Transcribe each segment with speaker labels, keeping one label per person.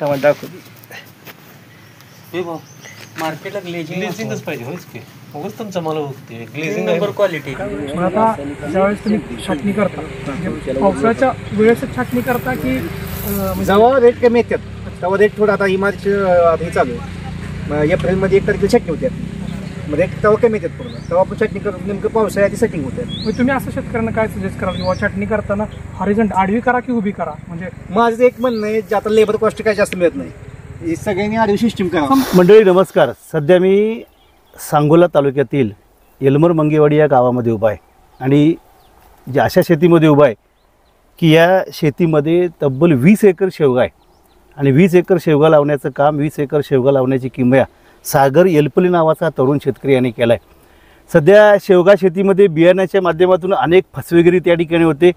Speaker 1: तेव्हा दाखवली
Speaker 2: मार्केटला
Speaker 3: ग्लेझिंगच पाहिजे होच की उगाच तुमचा मला बघते ग्लेझिंग
Speaker 2: नंबर क्वालिटी.
Speaker 4: आता ज्यावेळेस तुम्ही छाटणी करता म्हणजे पावसाच्या वेळेस छाटणी करता की
Speaker 1: जेव्हा रेट कमी येतात तेव्हा रेट थोडा आता ही मार्च हे चालू आहे एप्रिलमध्ये 1 तारखेला छाटणी होत्या मग रेट तेव्हा कमी येतात पूर्ण तेव्हा आपण छाटणी करतो नेमकं पावसाळ्याची सेटिंग होते.
Speaker 4: मग तुम्ही असं शेतकऱ्यांना काय सजेस्ट कराल किंवा छाटणी करताना हॉरिझॉन्टल आडवी करा की उभी करा म्हणजे
Speaker 1: माझं एक म्हणणं आहे जे आता लेबर कॉस्ट काय जास्त मिळत नाही हे सगळ्यांनी आडवी सिस्टीम करा.
Speaker 5: मंडळी नमस्कार. सध्या मी सांगोला तालुक्यातील येलमर मंगेवाडी या गावामध्ये उभा आहे आणि जे अशा शेतीमध्ये उभा आहे की या शेतीमध्ये तब्बल 20 एकर शेवगा आहे आणि 20 एकर शेवगा लावण्याचं काम 20 एकर शेवगा लावण्याची किमया सागर येलपले नावाचा तरुण शेतकरी यांनी केला आहे. सध्या शेवगा शेतीमध्ये बियाण्याच्या माध्यमातून अनेक फसवेगिरी त्या ठिकाणी होते.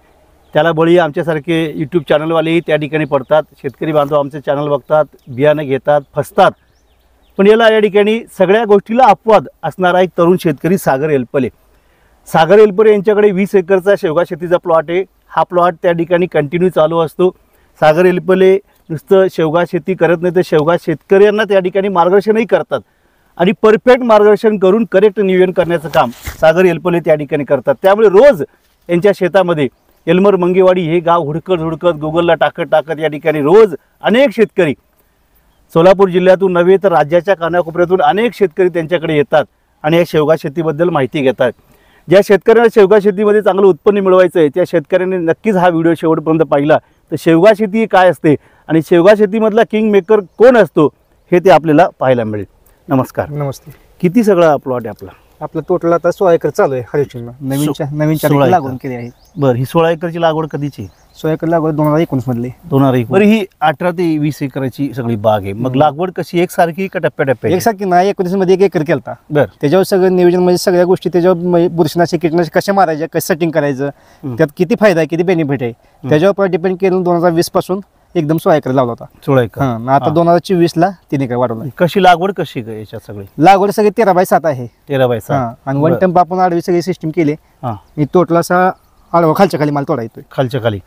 Speaker 5: त्याला बळी आमच्यासारखे यूट्यूब चॅनलवालेही त्या ठिकाणी पडतात. शेतकरी बांधव आमचे चॅनल बघतात, बियाणं घेतात, फसतात. पण याला या ठिकाणी सगळ्या गोष्टीला अपवाद असणारा एक तरुण शेतकरी सागर येलपले. सागर येलपले यांच्याकडे 20 एकरचा शेवगा शेतीचा प्लॉट आहे. हा प्लॉट त्या ठिकाणी कंटिन्यू चालू असतो. सागर येलपले नुसतं शेवगा शेती करत नाही तर शेवगा शेतकऱ्यांना त्या ठिकाणी मार्गदर्शनही करतात आणि परफेक्ट मार्गदर्शन करून करेक्ट नियोजन करण्याचं काम सागर येलपले त्या ठिकाणी करतात. त्यामुळे रोज यांच्या शेतामध्ये येलमर मंगेवाडी हे गाव हुडकत गुगलला टाकत या ठिकाणी रोज अनेक शेतकरी सोलापूर जिल्ह्यातून नव्हे तर राज्याच्या कानाकोपऱ्यातून अनेक शेतकरी त्यांच्याकडे येतात आणि या शेवगा शेतीबद्दल माहिती घेतात. ज्या शेतकऱ्यांना शेवगा शेतीमध्ये चांगलं उत्पन्न मिळवायचं आहे त्या शेतकऱ्यांनी नक्कीच हा व्हिडिओ शेवटपर्यंत पाहिला तर शेवगा शेती काय असते आणि शेवगा शेतीमधला किंग मेकर कोण असतो हे ते आपल्याला पाहायला मिळेल. नमस्कार.
Speaker 1: नमस्ते.
Speaker 5: किती सगळा प्लॉट आहे आपला?
Speaker 1: आपलं टोटल आता 16 एकर चालू आहे हरिश्चंद्र नवीन 4 एकर लागवड केली आहे.
Speaker 5: बरं, ही 16 एकरची लागवड कधीची?
Speaker 1: 16 एकर लागवड 2019 मधली.
Speaker 5: 2019. बरं, ही 18 ते 20 एकराची सगळी बाग आहे. मग लागवड कशी एकसारखी का टप्प्याटप्प्याची?
Speaker 1: एकसारखी नाही. 19 मध्ये 1 एकर केलता.
Speaker 5: बरं,
Speaker 1: त्याच्यावर सगळं नियोजन म्हणजे सगळ्या गोष्टी त्याच्यावर बुरशीनाशक कीटकनाशक कशा मारायच्या कसं सेटिंग करायचं त्यात किती फायदा आहे किती बेनिफिट आहे त्याच्यावर डिपेंड केलं. 2020 पासून एकदम 16 एकर लावला होता.
Speaker 5: 16 एकर.
Speaker 1: आता 2024 ला 3 एकर वाढवला.
Speaker 5: कशी लागवड कशी काय याच्यात सगळी?
Speaker 1: लागवड सगळी 13x7 आहे.
Speaker 5: 13x7
Speaker 1: आणि 1 टंप आपण आडवी सगळी सिस्टीम केली. मी टोटल असा आडवा खालच्या खाली माल तोडा येतोय.
Speaker 5: खालच्या खाली.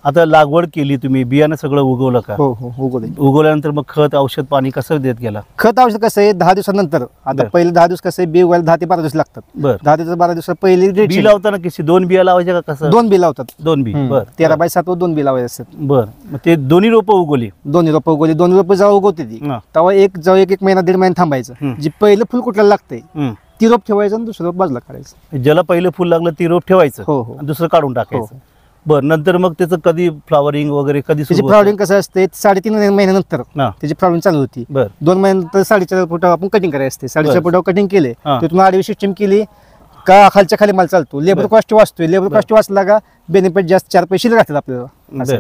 Speaker 5: आता लागवड केली तुम्ही, बियाणं सगळं उगवलं का?
Speaker 1: हो हो उगवलं.
Speaker 5: उगवल्यानंतर मग खत औषध पाणी कसं देत गेला?
Speaker 1: खत औषध कसं आहे 10 दिवसानंतर. आता पहिले 10 दिवस कसं आहे बी उगायला 10 ते 12 दिवस लागतात.
Speaker 5: बरं,
Speaker 1: 10 ते 12 दिवस पहिले
Speaker 5: बी लावताना किती 2 बिया लावायच्या का कसं?
Speaker 1: 2 बी लावतात.
Speaker 5: 2 बी. बरं,
Speaker 1: 13x7 वर 2 बी लावायचे असतात.
Speaker 5: बरं, मग ते दोन्ही रोपं उगवली?
Speaker 1: दोन्ही रोपं उगवली. दोन्ही रोपं जेव्हा उगवते ती तेव्हा एक महिना 1.5 महिना थांबायचं. जी पहिलं फुल कुठल्याला लागतंय ती रोप ठेवायचं आणि दुसरं रोप बाजूला काढायचं.
Speaker 5: ज्याला पहिलं फूल लागलं ती रोप ठेवायचं.
Speaker 1: हो हो.
Speaker 5: दुसरं काढून टाकायचं. बरं, नंतर मग त्याचं कधी फ्लॉवरिंग वगैरे कधी?
Speaker 1: त्याची फ्लॉवरिंग कसं असते 3.5 महिन्यानंतर त्याची फ्लॉवरिंग चालू होती. 2 महिन्यानंतर 4.5 फुटावर आपण कटिंग करायची असते. 4.5 फुटावर कटिंग केले तिथून आडवी सिस्टीम केली का खालच्या खाली माल चालतो. लेबर कॉस्ट वाचतोय. लेबर कॉस्ट वाचला का बेनिफिट जास्त 4 पैसे राहतात आपल्याला.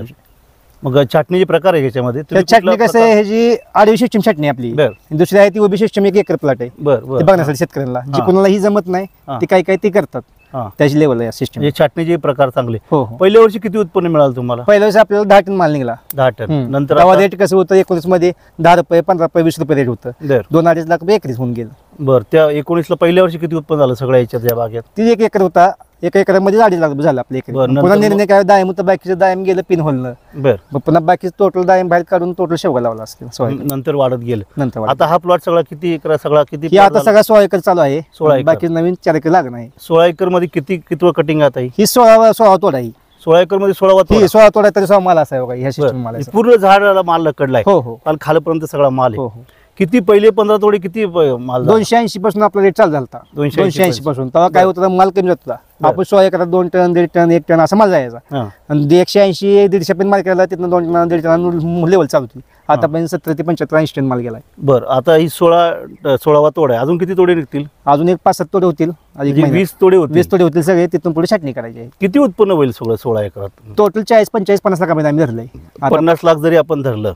Speaker 5: मग छाटणीचे प्रकार आहे याच्यामध्ये?
Speaker 1: चटणी कसं आहे ह्याची आडवी सिस्टीम चटणी आपली. दुसरी आहे ती उभी सिस्टीम 1 एकर प्लॉट आहे.
Speaker 5: बरं,
Speaker 1: बघण्यासाठी शेतकऱ्यांना जी कोणाला ही जमत नाही ती काही ती करतात त्याची लेवल आहे सिस्टम.
Speaker 5: छाटणीचे प्रकार चांगले.
Speaker 1: हो.
Speaker 5: पहिल्या वर्षी किती उत्पन्न मिळालं तुम्हाला?
Speaker 1: पहिल्या वर्षी आपल्याला 10 टन माल निघाला.
Speaker 5: 10 टन. नंतर
Speaker 1: तेव्हा रेट कसं होतं 19 मध्ये 10 रुपये 15 रुपये 20 रुपये रेट होतं. 2-2.5 लाख रुपये एकरीच होऊन गेलं.
Speaker 5: बरं, त्या 19 ला पहिल्या वर्षी किती उत्पन्न झालं सगळ्या याच्यात या बागेत?
Speaker 1: ती 1 एकर होता. 1 एकरामध्ये 2.5 लाख रुपये झालं आपल्या एकरी. पुन्हा निर्णय काय दायम होतं बाकीचं दायम गेलं पिन होलनं.
Speaker 5: बरं,
Speaker 1: पुन्हा बाकीचं टोटल दायम बाहेर काढून टोटल शेवगा लावला असते.
Speaker 5: नंतर वाढत गेलं.
Speaker 1: नंतर
Speaker 5: आता हा प्लॉट सगळा किती एकर? सगळा किती?
Speaker 1: आता सगळा 16 एकर चालू आहे.
Speaker 5: 16 एकर.
Speaker 1: बाकी नवीन 4 एकर लागणार आहे.
Speaker 5: 16 एकर मध्ये किती कटिंग आता?
Speaker 1: ही 16 तोडा आहे.
Speaker 5: 16 एकर मध्ये 16
Speaker 1: तोडा तरी 16 माल असा आहे ह्या सिस्टम माल.
Speaker 5: पूर्ण झाडाला माल लकडलाय.
Speaker 1: हो हो.
Speaker 5: खालपर्यंत सगळा माल आहे.
Speaker 1: हो हो.
Speaker 5: किती पहिले 15 तोडे किती माल?
Speaker 1: 280 पासून आपला रेट चालू झाला. 280 पासून तेव्हा काय होतं माल कमी जात होता. आपण 16 एकरात 2 टन 1.5 टन 1 टन असा माल जायचा. आणि 180 150 पण माल केला तिथं 2 टन 1.5 टन लेवल चालू होती. आतापर्यंत 70 ते 75 80 टन माल गेलाय.
Speaker 5: बरं, आता ही 16वा तोडा आहे. अजून किती तोडे निघतील?
Speaker 1: अजून एक 5-7 तोडे होतील.
Speaker 5: 20 तोडे होतील.
Speaker 1: 20 तोडे होतील सगळे. तिथून पुढे छाटणी करायची आहे.
Speaker 5: किती उत्पन्न होईल सगळं 16 एकरात?
Speaker 1: टोटल 40-45-50 लाखामध्ये आम्ही धरलंय.
Speaker 5: 50 लाख जरी आपण धरलं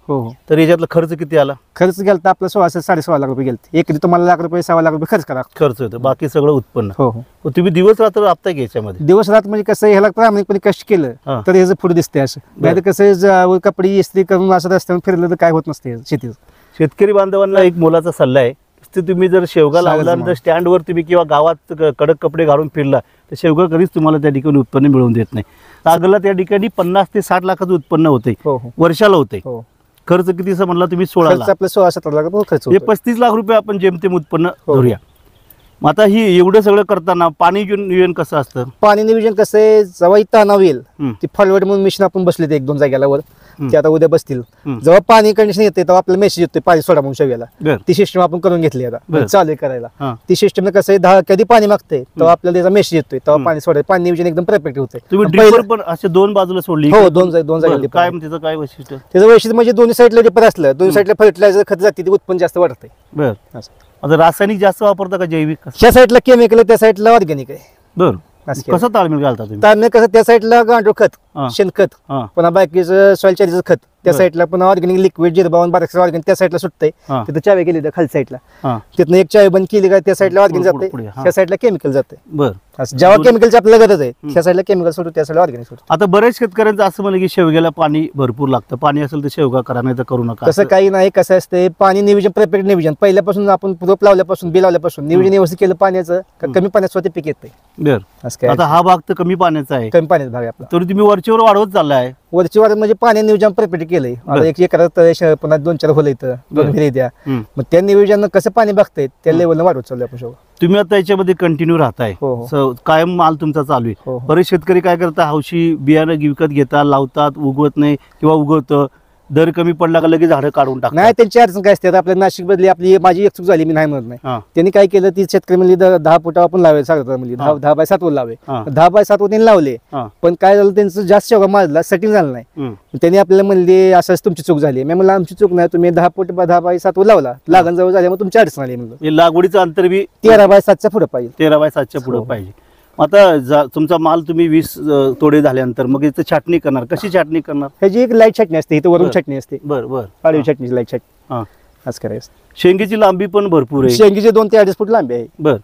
Speaker 5: तर याच्यातला खर्च किती आला?
Speaker 1: खर्च गेलता आपला 16-16.5 लाख रुपये गेलते. एकरी तुम्हाला ₹1 लाख 6 लाख रुपये खर्च करा.
Speaker 5: खर्च होतं, बाकी सगळं उत्पन्न.
Speaker 1: हो हो.
Speaker 5: तुम्ही दिवस रात्र राबताय की याच्यामध्ये?
Speaker 1: दिवस रात म्हणजे कसं ह्याला प्रामाणिकपणे कष्ट केलं तर ह्याचं पुढे दिसते. असं नाही तर कसं कपडे इस्त्री करून असं रस्त्यावर फिरलं तर काय होत नसते शेतीचं.
Speaker 5: शेतकरी बांधवांना एक मोलाचा सल्ला आहे. तुम्ही जर शेवगा लावला तर स्टँडवर तुम्ही किंवा गावात कडक कपडे घालून फिरला तर शेवगा कधीच तुम्हाला त्या ठिकाणी उत्पन्न मिळवून देत नाही. सागरला त्या ठिकाणी 50 ते 60 लाखाचं उत्पन्न होते वर्षाला होते. खर्च कितीचा म्हणला तुम्ही? 16
Speaker 1: खर्च
Speaker 5: लाख.
Speaker 1: आपला 16-17 लाख खर्च
Speaker 5: हे
Speaker 1: होतो.
Speaker 5: 35 लाख रुपये आपण जेमतेम उत्पन्न
Speaker 1: हो.
Speaker 5: धरूया. मग आता ही एवढं सगळं करताना पाणी नियोजन कसं असतं?
Speaker 1: पाणी नियोजन कसं आहे, जेव्हा तणाव येईल
Speaker 5: हम्म.
Speaker 1: ती फॉरवर्ड म्हणून मशीन आपण बसले ते 1-2 जाग्याला वर,
Speaker 5: हम्म.
Speaker 1: ते आता उद्या बसतील.
Speaker 5: हम्म.
Speaker 1: जेव्हा पाणी कंडिशन येते तेव्हा आपल्याला मेसेज येतोय पाणी सोडा म्हणून शेव्याला.
Speaker 5: बर
Speaker 1: ती सिस्टम आपण करून घेतली आता
Speaker 5: बरं.
Speaker 1: चालू आहे करायला.
Speaker 5: हा.
Speaker 1: ती सिस्टम कसं आहे, कधी पाणी मागते तेव्हा आपल्याला त्याचा मेसेज येतोय, तेव्हा पाणी सोडायचं. पाणी नियोजन एकदम परफेक्ट होते.
Speaker 5: तुम्ही ड्रिपर पण असे 2 बाजूला सोडली?
Speaker 1: हो,
Speaker 5: इकडे
Speaker 1: 2
Speaker 5: बरं,
Speaker 1: जागेला
Speaker 5: काय त्याचं काय वैशिष्ट्य?
Speaker 1: त्याचं वैशिष्ट्य म्हणजे दोन्ही साईडला डिपर असलं, दोन्ही साईडला फर्टिलायझर खत जाते, ते उत्पन्न जास्त वाढतंय.
Speaker 5: बर.
Speaker 1: असं.
Speaker 5: आता रासायनिक जास्त वापरता का जैविक?
Speaker 1: ह्या साईडला केमिकल आहे, त्या साईडला ऑर्गॅनिक आहे.
Speaker 5: बर.
Speaker 1: असं केलं.
Speaker 5: कसं ताळमेळ घालता तुम्ही?
Speaker 1: त्यामुळे कसं त्या साईडला गांडूळ खत,
Speaker 5: हा.
Speaker 1: शेणखत,
Speaker 5: हा.
Speaker 1: पुन्हा बाकीचं सॉइल चार्जर खत, त्या
Speaker 5: बरं.
Speaker 1: साईडला पुन्हा ऑर्गॅनिक लिक्विड जिरबावन बारीक ऑर्गॅनिक त्या साईडला सुटतंय.
Speaker 5: हा.
Speaker 1: तिथं चावी केली खाली साईडला,
Speaker 5: हा.
Speaker 1: तिथनं एक चावी बंद केली का त्या साईडला ऑर्गॅनिक
Speaker 5: पुढे,
Speaker 1: जाते,
Speaker 5: पुढे, हा.
Speaker 1: त्या साईडला केमिकल जाते.
Speaker 5: बर.
Speaker 1: असं जेव्हा
Speaker 5: दोन-
Speaker 1: केमिकलची आपल्याला गरज आहे त्या साईडला केमिकल सोडतो, त्या साईडला ऑर्गॅनिक सोडतो.
Speaker 5: आता बरेच शेतकऱ्यांचं असं म्हणलं की शेवग्याला पाणी भरपूर लागतं, पाणी असेल तर शेवगा करा, नाही तर करू नका.
Speaker 1: तसं काही नाही. कसं असते, पाणी नियोजन परफेक्ट नियोजन पहिल्यापासून आपण रोप लावल्यापासून बी लावल्यापासून नियोजन व्यवस्थित केलं पाण्याचं का कमी पाण्यात स्वतः पीक येतंय.
Speaker 5: बर.
Speaker 1: असं काय
Speaker 5: आता हा भाग तर कमी पाण्याचा आहे,
Speaker 1: कमी पाण्यात भाग आहे आपला.
Speaker 5: तरी तुम्ही वरचेवर वाढवत चाललाय.
Speaker 1: वरची वर म्हणजे पाणी नियोजन परफेक्ट केलंय.
Speaker 5: बरं.
Speaker 1: आता 1 एकरात पुन्हा 2-4 होल इथं, 2
Speaker 5: बरं.
Speaker 1: विहिरी द्या.
Speaker 5: हम्म.
Speaker 1: मग त्या नियोजन कसं पाणी बघतायत त्या लेवलला वाढवत चालू आपण सगळं.
Speaker 5: तुम्ही आता याच्यामध्ये कंटिन्यू राहताय,
Speaker 1: हो, हो.
Speaker 5: कायम माल तुमचा चालू आहे.
Speaker 1: हो, हो.
Speaker 5: बरेच शेतकरी काय करतात, हौशी बियाणं विकत घेतात, लावतात, उगवत नाही किंवा उगवतं, दर कमी पडला का लगेच झाडं काढून टाकतात.
Speaker 1: नाही, त्यांची अडचण काय असते, आता आपल्या नाशिक बदली आपली माझी एक चूक झाली, मी नाही म्हणत नाही.
Speaker 5: हा.
Speaker 1: त्यांनी काय केलं, ती शेतकरी म्हणली 10 फुट आपण लावे, सांगतात म्हणली
Speaker 5: हा.
Speaker 1: 10 बाय 7 वर लावे.
Speaker 5: हा.
Speaker 1: 10 बाय 7 वर त्यांनी लावले,
Speaker 5: हा.
Speaker 1: पण काय झालं त्यांचं जास्त शेवगा मारला, सेटिंग झालं नाही.
Speaker 5: हम्म.
Speaker 1: त्यांनी आपल्याला म्हणले असंच तुमची चूक झाली. मी म्हणलं आमची चूक नाही, तुम्ही 10 फूट 10 बाय 7 वर लावला, लागण जवळ झाल्यामुळे तुमची अडचण आली. म्हणलं
Speaker 5: हे लागवडीचं अंतर बी
Speaker 1: 13 बाय 7च्या पुढे पाहिजे.
Speaker 5: 13 बाय 7च्या पुढे
Speaker 1: हो.
Speaker 5: पाहिजे. आता तुमचा माल तुम्ही 20 तोडे झाल्यानंतर मग याचं छाटणी करणार, कशी छाटणी करणार?
Speaker 1: ह्याची एक लाईट छटणी असते, इथं वरून
Speaker 5: बरं.
Speaker 1: छटणी असते,
Speaker 5: बर बर.
Speaker 1: आडवी छटणी, लाईट छटणी.
Speaker 5: हा.
Speaker 1: असं करायचं.
Speaker 5: शेंगीची लांबी पण भरपूर आहे.
Speaker 1: शेंगीचे 2 ते 2.5 फूट लांबी आहे.
Speaker 5: बर.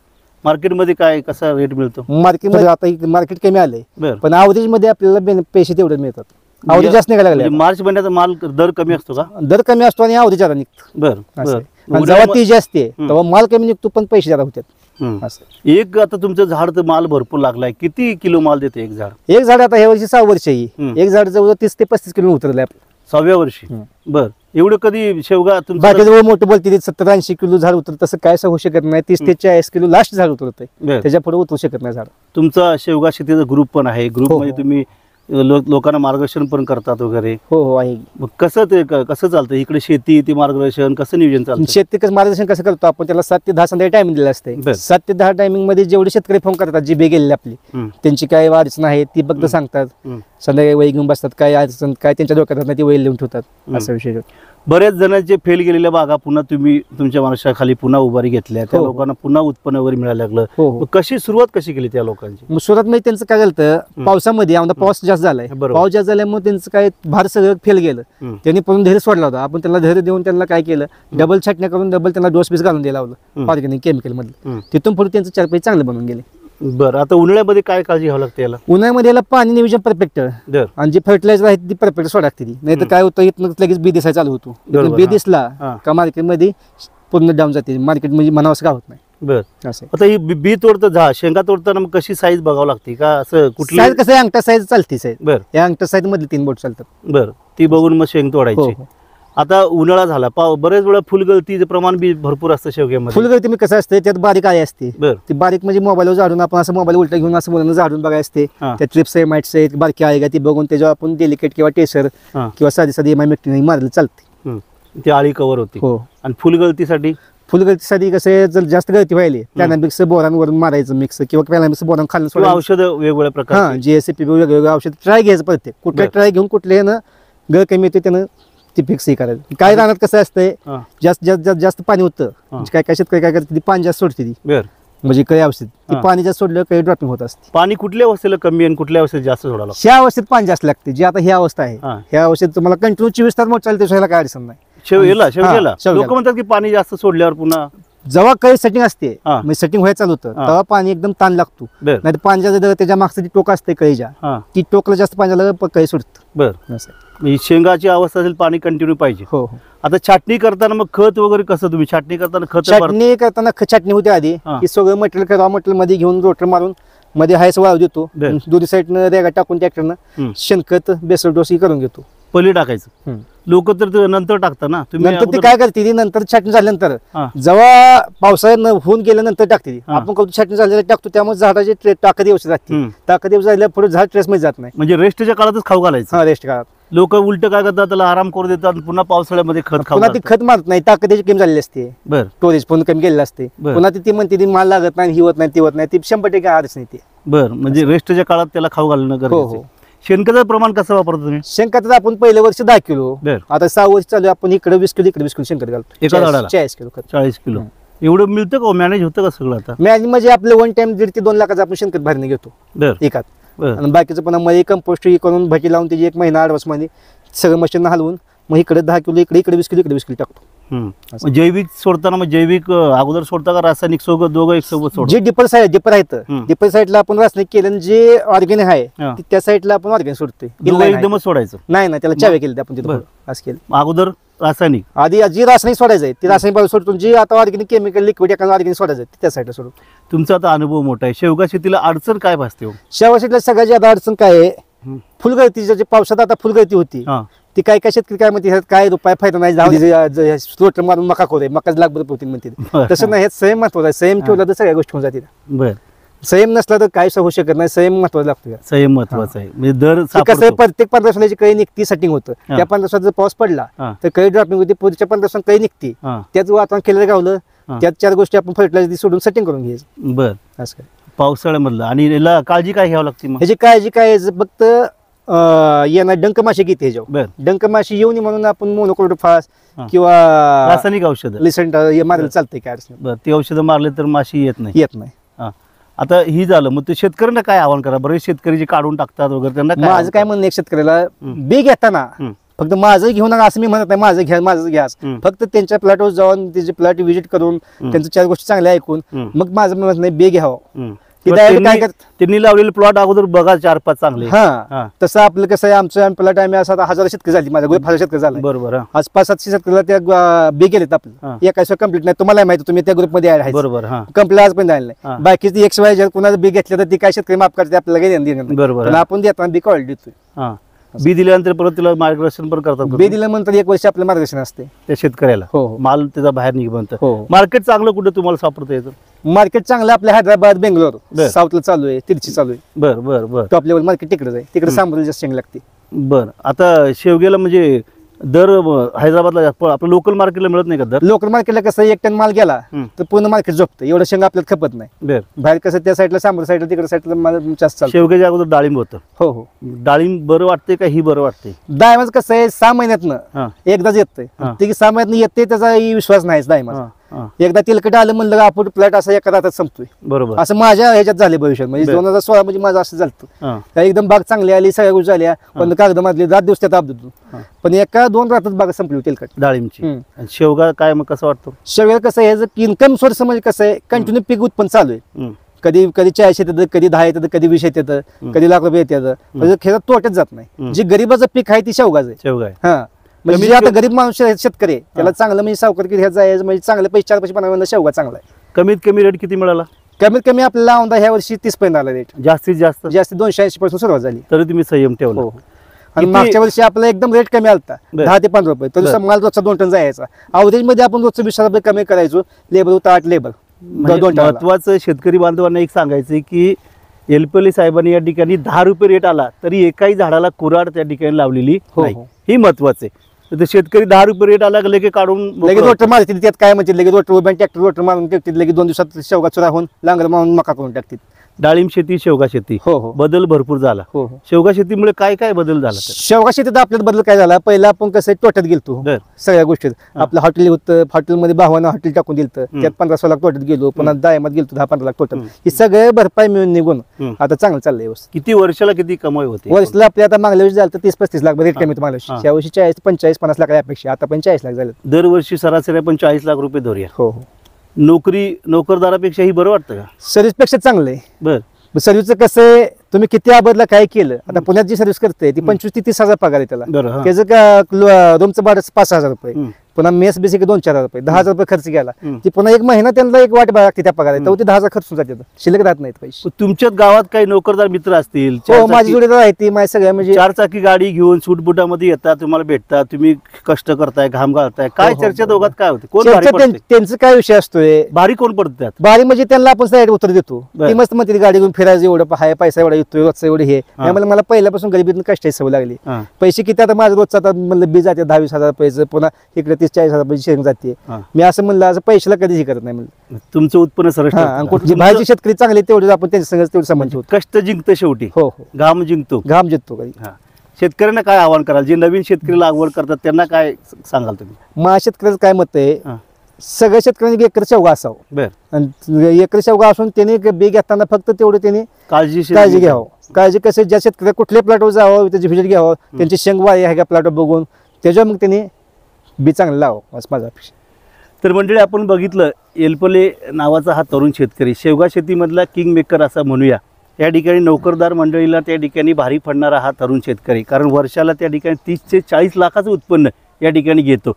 Speaker 5: मार्केटमध्ये काय कसा रेट मिळतो?
Speaker 1: मार्केटमध्ये आता मार्केट कमी आलंय,
Speaker 5: बर.
Speaker 1: पण आवरेज मध्ये आपल्याला पैसे तेवढे मिळतात. आवरेज जास्त निघायला लागले.
Speaker 5: म्हणजे मार्च महिन्याचा माल दर कमी असतो का?
Speaker 1: दर कमी असतो आणि आवरेज ज्यादा निघतो.
Speaker 5: बर
Speaker 1: असं
Speaker 5: बर.
Speaker 1: आहे. आणि जेव्हा ती असते तेव्हा माल कमी निघतो पण पैसे ज्यादा होतात.
Speaker 5: हम्म.
Speaker 1: असं.
Speaker 5: एक आता तुमचं झाड तर माल भरपूर लागलाय, किती किलो माल देते एक झाड?
Speaker 1: एक झाड आता ह्या वर्षी 6 वर्ष आहे.
Speaker 5: हम्म.
Speaker 1: एक झाड जवळ 30 ते 35 किलो उतरलंय आपलं.
Speaker 5: 6व्या वर्षी.
Speaker 1: हम्म.
Speaker 5: बर. एवढं कधी शेवगा तुमचं?
Speaker 1: बाकी जवळ मोठं बोलते 70-80 किलो झाड उतरत, तसं काय होऊ शकत नाही. 30 ते 40 किलो लास्ट झाड उतरत,
Speaker 5: बर.
Speaker 1: त्याच्या पुढे उतरू शकत नाही झाड.
Speaker 5: तुमचा शेवगा शेतीचा ग्रुप पण आहे, ग्रुप
Speaker 1: हो,
Speaker 5: मध्ये
Speaker 1: हो.
Speaker 5: तुम्ही लोकांना मार्गदर्शन पण करतात वगैरे.
Speaker 1: हो हो आहे.
Speaker 5: मग कसं ते कसं चालतं इकडे शेती, ते मार्गदर्शन कसं नियोजन चालतं?
Speaker 1: शेतकरी मार्गदर्शन कसं करतो आपण, त्याला 7 ते 10 संध्याकाळी टायमिंग दिलं असते.
Speaker 5: बर.
Speaker 1: 7 ते 10 टायमिंग मध्ये जेवढे शेतकरी फोन करतात, जी बे गेलेली आपली,
Speaker 5: हम्म.
Speaker 1: त्यांची काय अडचण आहे ती फक्त सांगतात.
Speaker 5: हम्म.
Speaker 1: संध्याकाळी वही घेऊन बसतात, काय अडचण काय त्यांच्या डोक्यात नाही ती वही लिहून ठेवतात. असा विषय.
Speaker 5: बऱ्याच जणांचे फेल गेलेल्या बागा पुन्हा तुम्ही तुमच्या माणसाखाली पुन्हा उभारी घेतल्या, त्या
Speaker 1: हो.
Speaker 5: लोकांना पुन्हा उत्पन्न वगैरे मिळायला लागलं.
Speaker 1: हो हो.
Speaker 5: मग कशी सुरुवात कशी केली त्या लोकांची?
Speaker 1: मग सुरुवात मध्ये त्यांचं काय झालं, पावसामध्ये आमदा पाऊस जास्त झालाय,
Speaker 5: बरोबर.
Speaker 1: पाऊस जास्त झाल्यामुळे त्यांचं काय भार सगळं फेल गेलं.
Speaker 5: हम्म.
Speaker 1: त्यांनी पण धैर्य सोडला होता. आपण त्यांना धैर्य देऊन त्यांना काय केलं, डबल छाटण्या करून डबल त्यांना डोस बीस घालून द्यायला लावलं ऑर्गॅनिक केमिकल मधलं.
Speaker 5: हम्म.
Speaker 1: तिथून पुढे त्यांचं 4 पैसे चांगले बनवून गेले.
Speaker 5: बरं. आता उन्हाळ्यामध्ये काय काळजी घ्यावं लागते याला?
Speaker 1: उन्हाळ्यामध्ये याला पाणी नियोजन परफेक्ट
Speaker 5: दर
Speaker 1: आणि जे फर्टिलायझर आहे ती परफेक्ट सोडा लागते ती, नाही तर काय होतं इथनं लगेच बी दिसायला चालू होतो.
Speaker 5: बरोबर,
Speaker 1: बी
Speaker 5: हा.
Speaker 1: दिसला
Speaker 5: हा.
Speaker 1: का मार्केटमध्ये पूर्ण डाऊन जाते, मार्केट म्हणजे म्हणावं असं का होत नाही.
Speaker 5: बर.
Speaker 1: असं
Speaker 5: आता ही बी तोडतं शेंगा तोडताना मग कशी साईज बघावं लागते का असं कुठली?
Speaker 1: साईज कसं आहे, अंगठा साईज चालते साईज.
Speaker 5: बर
Speaker 1: या अंगठा साईज मधले 3 बोट चालतात.
Speaker 5: बर. ती बघून मग शेंग
Speaker 1: हो
Speaker 5: तोडायची.
Speaker 1: हो.
Speaker 5: आता उन्हाळा झाला, बरेच वेळा फुलगळतीचं प्रमाण बी भरपूर असतं शेवग्यामध्ये.
Speaker 1: फुलगळती मी कसं असते, त्यात बारीक आळी असते.
Speaker 5: बर.
Speaker 1: ती बारीक म्हणजे मोबाईलवर झाडून आपण असं मोबाईल उलटा घेऊन असं बोलणं झाडून बघायला असते.
Speaker 5: हा.
Speaker 1: त्या ट्रिप्स आहे, माइट्स आहेत, बारकी आळी का ती बघून त्याच्यावर आपण डेलिकेट किंवा टेसर
Speaker 5: हा.
Speaker 1: किंवा साधी साधी एमआय मेक्टिन मारलं चालते.
Speaker 5: हम्म. ती आळी कव्हर होती.
Speaker 1: हो.
Speaker 5: आणि फुलगळतीसाठी
Speaker 1: फुलगळतीसाठी कसं आहे, जर जास्त गळती व्हायली पॅनामिक्स बोरान वरून मारायचं मिक्स किंवा पॅनामिक्स बोरान खाल्लं
Speaker 5: किंवा
Speaker 1: सोडायचं.
Speaker 5: औषधं वेगवेगळ्या
Speaker 1: हा,
Speaker 5: प्रकारची.
Speaker 1: जीएसपी वेगवेगळं औषध ट्राय घ्यायचं प्रत्येक कुठल्या
Speaker 5: बर.
Speaker 1: ट्राय घेऊन कुठले ना गळ कमी येते त्यानं ती फिक्स हे करायचं. काय राहणार कसं असतंय,
Speaker 5: हा.
Speaker 1: जास्त जास्त जास्त जास्त पाणी होतं म्हणजे काय काय शेतकरी काय करते, ती पाणी जास्त सोडते ती
Speaker 5: बर.
Speaker 1: म्हणजे काही औषध ती
Speaker 5: हा.
Speaker 1: पाणी जास्त सोडलं काही ड्रॉपिंग होत असते.
Speaker 5: पाणी कुठल्या अवस्थेला कमी आणि कुठल्या अवस्थेत जास्त सोडावं लागतं?
Speaker 1: ह्या अवस्थेत पाणी जास्त लागते, जी आता ही अवस्था आहे
Speaker 5: हा.
Speaker 1: ह्या अवस्थेत तुम्हाला कंटिन्यू 24 तास मोठ चालते, ह्याला काय अडचण नाही.
Speaker 5: शेवग्याला
Speaker 1: हा,
Speaker 5: शेवग्याला
Speaker 1: शेवग्याला.
Speaker 5: लोक म्हणतात की पाणी जास्त सोडल्यावर पुन्हा.
Speaker 1: जेव्हा काही सेटिंग असते
Speaker 5: हा.
Speaker 1: म्हणजे सेटिंग व्हायला चालू होतं
Speaker 5: हा.
Speaker 1: तेव्हा पाणी एकदम ताण लागतो.
Speaker 5: बर.
Speaker 1: नाही तर पाण्याच्या जर त्याच्या मागचं ती टोक असते कळीच्या,
Speaker 5: हा.
Speaker 1: ती टोकला जास्त पाणी झालं कळी सुटतं.
Speaker 5: बर.
Speaker 1: असं आहे.
Speaker 5: ही शेंगाची अवस्था असेल पाणी कंटिन्यू पाहिजे.
Speaker 1: हो हो.
Speaker 5: आता छाटणी करताना मग खत वगैरे कसं तुम्ही छाटणी करताना खत
Speaker 1: चटणी करताना छाटणी होते आधी
Speaker 5: हा.
Speaker 1: की सगळं मटेरियल रॉ मटेरियल मध्ये घेऊन रोटर मारून मध्ये हायस वाळू देतो,
Speaker 5: बर.
Speaker 1: दोन्ही साईडनं रेगा टाकून ट्रॅक्टरनं
Speaker 5: हम्म.
Speaker 1: शेणखत बेसल डोस करून घेतो.
Speaker 5: पहिले टाकायचं. लोक तर ते नंतर टाकतात ना, तुम्ही
Speaker 1: नंतर ती काय करते ती नंतर छाटणी झाल्यानंतर जेव्हा पावसाळ्यात होऊन गेल्यानंतर टाकते ती. आपण कधी छाटणी झालेली टाकतो त्यामुळे झाडाची ताकद व्यवस्थित राहते. ताकद व्यवस्थित झाल्या पुढे झाड ट्रेस मध्ये जात नाही.
Speaker 5: म्हणजे रेस्टच्या काळातच खाऊ घालायचं.
Speaker 1: हा रेस्ट काळात
Speaker 5: लोक उलट काय करतात, त्याला आराम करू देतात, पुन्हा पावसाळ्यामध्ये खत खाऊ
Speaker 1: पुन्हा ती खत मारत नाही, ताकद त्याची कमी झालेली असते,
Speaker 5: बर
Speaker 1: स्टोरेज पण कमी केलेलं असते. पुन्हा ती म्हणते ती माल लागत नाही, ही होत नाही, ती होत नाही, ती 100% आरच नाही. ते
Speaker 5: बर म्हणजे रेस्टच्या काळात त्याला खाऊ घालणं गरजेचं आहे. शेणखताचं प्रमाण कसं वापरतो तुम्ही?
Speaker 1: शेणखतात आपण पहिल्या वर्षी 10 किलो,
Speaker 5: बर
Speaker 1: आता 6 वर्ष चालू आहे, आपण इकडे 20 किलो इकडे 20 किलो शेणखत घालतो.
Speaker 5: एका झाडाला
Speaker 1: 40 किलो खत.
Speaker 5: 40 किलो एवढं मिळतं का? मॅनेज होतं का सगळं आता?
Speaker 1: मॅच म्हणजे आपलं 1 टाइम 1.5 ते 2 लाखाचं आपण शेणखत भरणे घेतो
Speaker 5: बर
Speaker 1: एकात.
Speaker 5: बर
Speaker 1: आणि बाकीचं पण मध्ये कंपोस्ट करून भटी लावून त्याची 1 महिना ॲडव्हान्स मध्ये सगळं मशीन हलवून मग इकडे 10 किलो इकडे 20 किलो इकडे 20 किलो टाकतो.
Speaker 5: जैविक सोडताना मग जैविक अगोदर सोडता का रासायनिक सोबत दोघं एक सोबत सोडतो?
Speaker 1: जे डिपर आहेत डिपर साईडला आपण रासायनिक केलं, जे ऑर्गॅनिक आहे त्या साईडला आपण ऑर्गॅनिक सोडतोय.
Speaker 5: एकदमच सोडायचं
Speaker 1: नाही ना, त्याला चावे केले आपण तिथे असं केलं.
Speaker 5: अगोदर रासायनिक
Speaker 1: आधी जी रासायनिक सोडायचं आहे ती रासायनिक बाजू सोडतो, जी आता ऑर्गॅनिक केमिकल लिक्विड एखादं ऑर्गॅनिक सोडायचं आहे त्या साईडला सोडतो.
Speaker 5: तुमचा आता अनुभव मोठा आहे. शेवगा शेतीला अडचण काय भासते हो?
Speaker 1: शेवगा शेतीला सगळ्यात जास्त अडचण काय आहे? फुलगळती. जे पावसात आता फुलगळती होती ती काय काय शेतकरी काय म्हणते काय रुपये फायदा नाही, स्रोट मारून मका खोरे मकाच लागभर पोहतील म्हणते. तसं नाही, हे संयम महत्वाचं आहे. संयम ठेवला तर सगळ्या गोष्टी होऊन जातील.
Speaker 5: बर
Speaker 1: संयम नसला तर काहीच होऊ शकत नाही. संयम महत्वाचा लागतो.
Speaker 5: संयम महत्वाचा आहे. म्हणजे दर
Speaker 1: कसं आहे, प्रत्येक 15 दिवसाची कळी निघती सेटिंग होतं. त्या 15 दिवसात जर पाऊस पडला तर कळी ड्रॉपिंग होती, पुढच्या 15 दिवसात कळी निघते. त्याच वातावरण केलं गावलं त्यात 4 गोष्टी आपण फर्टिलायझर सोडून सेटिंग करून घ्यायचं.
Speaker 5: बर
Speaker 1: असं काय
Speaker 5: पावसाळ्यामधलं. आणि याला काळजी काय घ्यावं लागते मग?
Speaker 1: ह्याची काळजी काय आहे, फक्त येणार डंक माशी घेते ह्याच्यावर. डंक माशी येऊ नये म्हणून आपण मोनोक्रोटोफास किंवा
Speaker 5: रासायनिक औषध
Speaker 1: लिसेंट मारायला चालतंय काय अडचण.
Speaker 5: बरं ते औषधं मारले तर माशी येत नाही.
Speaker 1: येत नाही.
Speaker 5: आता ही झालं, मग ते शेतकऱ्यांना काय आव्हान करा? बरेच शेतकरी जे काढून टाकतात वगैरे त्यांना
Speaker 1: माझं काय म्हणणं, एक शेतकऱ्याला बी घेताना फक्त माझं घेऊ नका असं मी म्हणत नाही, माझं घ्या माझं घ्या. फक्त त्यांच्या प्लॉटवर जाऊन त्याचे प्लॉट व्हिजिट करून त्यांच्या 4 गोष्टी चांगल्या ऐकून मग माझं म्हणत नाही बी घ्यावं.
Speaker 5: त्यांनी लावलेले प्लॉट अगोदर बघा 4-5 चांगले.
Speaker 1: हा तसं आपलं कसं आहे, आमचं प्लॉट आम्ही असं 1000 शेतकरी झाली, माझ्या 1000 शेतकरी झाला.
Speaker 5: बरोबर.
Speaker 1: आज 500-700 शेतकऱ्याला त्या बी गेलेत. आपलं एका कम्प्लीट नाही, तुम्हाला माहिती, तुम्ही त्या ग्रुपमध्ये आहे.
Speaker 5: बरोबर.
Speaker 1: कम्प्लीट आज पण झालं नाही. बाकीची XY जर कुणाला बी घेतलं तर ती काय शेतकरी माफ करते, आपल्याला बरोबर. आपण देताना बी क्वालिटी देतोय.
Speaker 5: बी दिल्यानंतर परत तिला मार्गदर्शन पण करतात.
Speaker 1: बी दिल्यानंतर 1 वर्ष आपलं मार्गदर्शन असते
Speaker 5: त्या शेतकऱ्याला.
Speaker 1: हो
Speaker 5: माल त्याचा बाहेर निघतो. मार्केट चांगलं कुठं तुम्हाला सापडतं येतं?
Speaker 1: मार्केट चांगलं आपल्या हैदराबाद बेंगलोर साऊथला चालू आहे, तिरची चालू आहे.
Speaker 5: बर बर बर
Speaker 1: टॉप लेवल मार्केट तिकडेच आहे. तिकडे सांभाळून जास्त शेंग लागते.
Speaker 5: बर आता शेवग्याला म्हणजे दर हैदराबादला आपलं लोकल मार्केटला मिळत नाही का दर?
Speaker 1: लोकल मार्केटला कसं 1 टन माल गेला तर पूर्ण मार्केट झोपतं. एवढं शेंग आपल्याला खपत नाही.
Speaker 5: बर
Speaker 1: बाहेर कसं त्या साईडला सांबार साईडला तिकडे साईडला माल जास्त चालतो.
Speaker 5: शेवग्याच्या अगोदर डाळिंब होतं.
Speaker 1: हो हो
Speaker 5: डाळिंब बरं वाटते का ही बरं वाटते?
Speaker 1: डायमंड कसं आहे 6 महिन्यातनं एकदाच येतंय. ते 6 महिन्यातनं येते त्याचा विश्वास नाही डायमंड. एकदा तेलकट आलं म्हणलं का आपण प्लॉट असा एका रातात संपतोय.
Speaker 5: बरोबर.
Speaker 1: असं माझ्या ह्याच्यात झाले भविष्यात. म्हणजे 2016 म्हणजे माझं असं झालं. एकदम बाग चांगली आली, सगळ्या गोष्टी झाल्या, पण कागद मारली 7 दिवस त्यात आपलं. पण एका 2 रातात बाग संपली तेलकट
Speaker 5: डाळिंबची. शेवगा काय मग कसं वाटतं?
Speaker 1: शेवगा कसं आहे, इन्कम सोर्स म्हणजे कसं आहे, कंटिन्यू पीक उत्पन्न चालू आहे. कधी 40 येतं, कधी 10 येतं, कधी 20 येतं, कधी लाख रुपये येतं. म्हणजे खेळात तोट्यात जात नाही. जे गरीबाचं पीक आहे ती शेवगाच आहे.
Speaker 5: शेवगा आहे.
Speaker 1: हा म्हणजे आता गरीब माणूस शेतकरी आहे, त्याला चांगलं म्हणजे सावकार जायचं म्हणजे चांगले पैसे 4 पैसे बनवायला शेवगा चांगला आहे.
Speaker 5: कमीत कमी रेट किती मिळाला?
Speaker 1: कमीत कमी आपल्याला औंधा ह्या वर्षी 30 पर्यंत आला रेट.
Speaker 5: जास्तीत जास्त
Speaker 1: 280 पासून सुरुवात झाली.
Speaker 5: तरी तुम्ही संयम ठेवला.
Speaker 1: आणि मागच्या वर्षी आपला एकदम रेट कमी आलता 10 ते 15 रुपये. तर माल रोजचा 2 टन जायचा. अवरेज मध्ये आपण रोजचं 20 रुपये कमी करायचो. लेबर होता 8 लेबर.
Speaker 5: महत्वाचं शेतकरी बांधवांना एक सांगायचं की एलपीएल साहेबांनी या ठिकाणी 10 रुपये रेट आला तरी एकाही झाडाला कुऱ्हाड त्या ठिकाणी लावलेली नाही. ही महत्वाचं आहे. तर शेतकरी 10 रुपये रेट आला लगेच काढून
Speaker 1: लगेच रोटर मारतील. त्यात काय म्हणतील, लगेच रोटर उभ्या ट्रॅक्टर रोटर मारून टाकतील. लगेच 2 दिवसात शेवगा चुरा होऊन लांगर मारून मका करून टाकतील.
Speaker 5: डाळिंब शेती, शेवगा शेती बदल भरपूर झाला. शेवगा शेतीमुळे काय काय बदल झाला?
Speaker 1: शेवगा शेतीत आपल्याला बदल काय झाला, पहिला आपण कसं तोट्यात गेलतो सगळ्या गोष्टीत. आपलं हॉटेल होतं, हॉटेलमध्ये भावानं हॉटेल टाकून दिलं, त्यात 15-16 लाख तोट्यात गेलो. पुन्हा दायमात गेलो 10-15 लाख तोट्यात. हे सगळे भरपाई मिळून निघून आता चांगलं चाललंय व्यवस्थित.
Speaker 5: किती वर्षाला किती कमाई होते?
Speaker 1: वर्षाला आपल्या आता मागल्या वर्षी झालं तर 30-35 लाख रेट कमी. मागल्या वर्षी या वर्षी 40-45-50 लाख अपेक्षा, आता पण 40 लाख झाले.
Speaker 5: दरवर्षी सरासरी आपण 40 लाख रुपये धरूया.
Speaker 1: हो
Speaker 5: नोकरी नोकरदारापेक्षा ही बरं वाटतं का?
Speaker 1: सर्व्हिसपेक्षा चांगलं आहे.
Speaker 5: बर
Speaker 1: सर्व्हिसचं कसं आहे, तुम्ही किती आबदला काय केलं. आता पुण्यात जी सर्व्हिस करते ती 25 ते 30 हजार पगार आहे त्याला.
Speaker 5: बरं, हां.
Speaker 1: त्याचं का रूमचं भाडं 5,000 रुपये, पुन्हा मेस बेसिक 2-4 रुपये, 10,000 रुपये खर्च केला. ती पुन्हा एक महिना त्यांना एक वाट बघा लागते त्या पगार आहे, ते 10,000 खर्च जाते, शिल्लक राहत नाहीत पैसे.
Speaker 5: तुमच्याच गावात काही नोकरदार मित्र असतील,
Speaker 1: हो, माझी जोडीदार आहे ती माझ्या सगळ्या म्हणजे
Speaker 5: 4 चाकी गाडी घेऊन सूटबुटामध्ये येतात, तुम्हाला भेटतात, तुम्ही कष्ट करताय, घाम घालताय, काय चर्चा दोघात काय होते, कोण भारी पडते?
Speaker 1: त्यांचं काय विषय असतोय,
Speaker 5: भारी कोण पडतात?
Speaker 1: बारी म्हणजे त्यांना आपण साईड उत्तर देतो. ती मस्त म्हणते गाडी घेऊन फिरायचं, एवढं हाय पैसा एवढा येतोय रोजचा एवढे हे. मला पहिल्यापासून गरिबीतून कष्टाची सवय लागली. पैसे किती आता माझं रोजचं आता म्हणलं बी जाते 20-20 हजार रुपयाचं, पुन्हा इकडे 30-40 हजार रुपये शेअरिंग जाते. मी असं म्हणलं असं पैशाला कधीही करत नाही म्हणलं.
Speaker 5: तुमचं उत्पन्न सरळ
Speaker 1: बाहेरचे शेतकरी चांगले तेवढे आपण त्यांच्या संघ तेवढं संबंध होतो.
Speaker 5: कष्ट जिंकतं शेवटी.
Speaker 1: हो हो,
Speaker 5: घाम जिंकतो.
Speaker 1: घाम जिंकतो कधी.
Speaker 5: शेतकऱ्यांना काय आवाहन कराल, जे नवीन शेतकरी लागवड करतात त्यांना काय सांगाल तुम्ही?
Speaker 1: माझ्या शेतकऱ्याचं काय मत आहे, सगळ्या शेतकऱ्यांनी एकर शेवगा असावं.
Speaker 5: बरं.
Speaker 1: आणि एकर शेवगा असून त्यांनी बी घेताना फक्त तेवढं त्यांनी
Speaker 5: काळजी
Speaker 1: घ्यावं. काळजी कसं, ज्या शेतकऱ्या कुठल्या प्लॉटवर जावं त्याची व्हिजिट घ्यावं, त्यांची शेंगवा आहे का प्लॉटवर बघून त्याच्यावर मग त्यांनी बी चांगलं लावावं असं माझा अपेक्षा.
Speaker 5: तर मंडळी, आपण बघितलं एलपले नावाचा हा तरुण शेतकरी, शेवगा शेतीमधला किंग मेकर असा म्हणूया. या ठिकाणी नोकरदार मंडळीला त्या ठिकाणी भारी पडणारा हा तरुण शेतकरी, कारण वर्षाला त्या ठिकाणी 30 ते 40 लाखाचं उत्पन्न या ठिकाणी घेतो.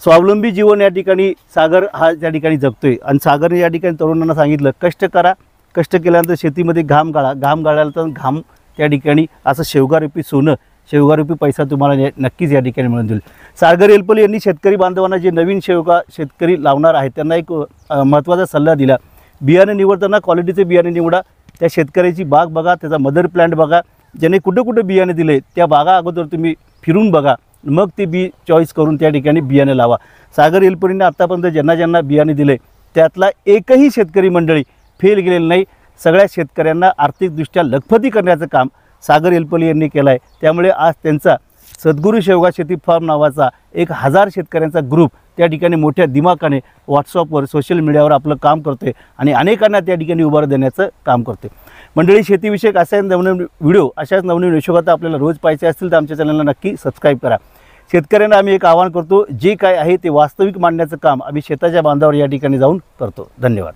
Speaker 5: स्वावलंबी जीवन या ठिकाणी सागर हा त्या ठिकाणी जगतोय. आणि सागरने या ठिकाणी तरुणांना सांगितलं, कष्ट करा, कष्ट केल्यानंतर शेतीमध्ये घाम गाळा, घाम गाळल्यानंतर घाम त्या ठिकाणी असं शेवगारूपी सोनं, शेवगारूपी पैसा तुम्हाला नक्कीच या ठिकाणी मिळून देईल. सागर एलपले यांनी शेतकरी बांधवांना, जे नवीन शेवगा शेतकरी लावणार आहेत त्यांना एक महत्त्वाचा सल्ला दिला. बियाणे निवडताना क्वालिटीचे बियाणे निवडा. त्या शेतकऱ्याची बाग बघा, त्याचा मदर प्लॅन्ट बघा, ज्याने कुठं कुठं बियाणे दिले त्या बागा अगोदर तुम्ही फिरून बघा, मग ते बी चॉईस करून त्या ठिकाणी बियाणे लावा. सागर एलपलेंनी आत्तापर्यंत ज्यांना ज्यांना बियाणे दिले त्यातला एकही शेतकरी मंडळी फेल गेलेलं नाही. सगळ्या शेतकऱ्यांना आर्थिकदृष्ट्या लखपती करण्याचं काम सागर एलपले यांनी केलं आहे. त्यामुळे आज त्यांचा सद्गुरू शेवगा शेती फार्म नावाचा 1000 शेतकऱ्यांचा ग्रुप त्या ठिकाणी मोठ्या दिमाखाने व्हॉट्सअपवर, सोशल मीडियावर आपलं काम करतोय आणि अनेकांना त्या ठिकाणी उभार देण्याचं काम करते. मंडळी, शेतीविषयक अशा नवनवीन व्हिडिओ, अशाच नवनवीन यशोगाथा आपल्याला रोज पाहायचे असतील तर आमच्या चॅनलला नक्की सबस्क्राईब करा. शेतकऱ्यांना आम्ही एक आवाहन करतो, जे काय आहे ते वास्तविक मांडण्याचं काम आम्ही शेताच्या बांधावर या ठिकाणी जाऊन करतो. धन्यवाद.